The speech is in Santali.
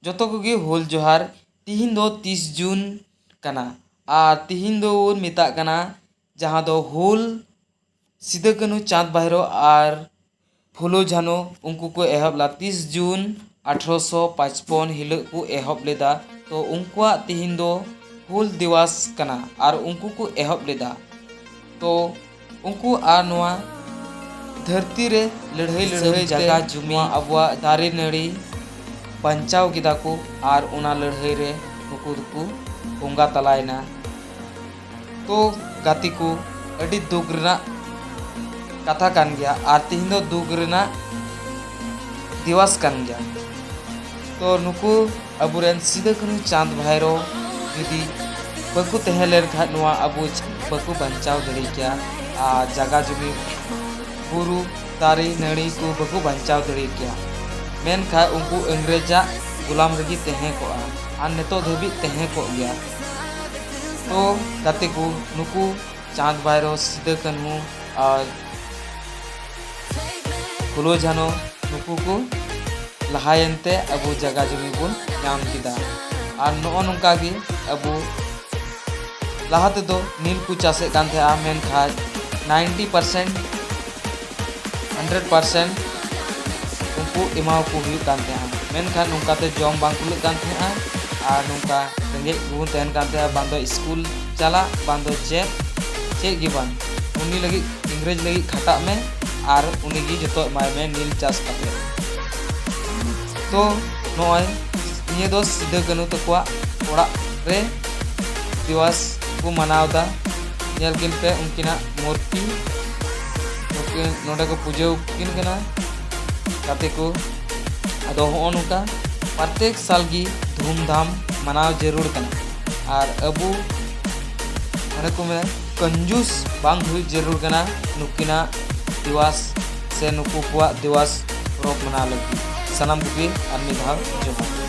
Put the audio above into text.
जोतो कोगे हुल जोहार तिहिन दो 30 जून कना और तिहिन दो मेता कना जहाँ दो हुल सिदो कान्हू चाँद भैरो और फुलो झानो उनको को एहब ला 30 जून 1855 हिलक को एहब लेदा। तो उनकुआ तिहिन दो हुल दिवस कना और उनको को एहब लेदा। तो उनको आ नोआ धरती रे लड़ाई जगह जुमी अबुआ दारे नड़ी बंचाव किदा को और उना लड़ाई रे नुकु दुकु बोंगा तलायना। तो गाती को अड़ी दुख रेना कथा कान गया और तिहिन दो दुख रेना दिवस कान गया। तो नुकु अबुरेन सिदो कान्हू चाँद भैरो जुदी बकु तहे लेन खा नोआ अबु बकु बंचाव दड़ी क्या आ जगह जुमी बुरु दारी नड़ी को बकु बंचाव दड़ी क्या मेन खा उनको अंग्रेजा गुलाम रगी तहे को आ नेतो धबी तहे को गया। तो गाते को नुकु चाँद भैरो सिदो कान्हू और फुलो झानो नुकु को लहायनते अबु जगह जुमी बुन नाम किदा। और नो नोंका गे अबु लहाते दो नील को चासे कान थे आ मेन खा 90% 100% उनको इमाव को हुई कान थे मेनखान नोंका ते जॉम बांग कुल कान थे और नोंका रेंगे गुन तहन कान थे बांदो स्कूल चला बांदो चे गी बान उनी लगी इंग्रेज लगी खटा में और उनी गी जतो माय में नील चास काते। तो नोय निये दो सिदो कान्हू तकुआ ओड़ा रे दिवस को मनावदा नेल किन पे उनकिना मूर्ति नोडे को पूजा किन कना काते को अदो हो नुका प्रत्येक साल की धूमधाम मनाव जरूर कना। और अबु अरे को में कंजूस बांग हुई जरूर कना नुकिना दिवस से नुकु कुआ दिवस रोक मना लगी सनम की और निभाव जोहार।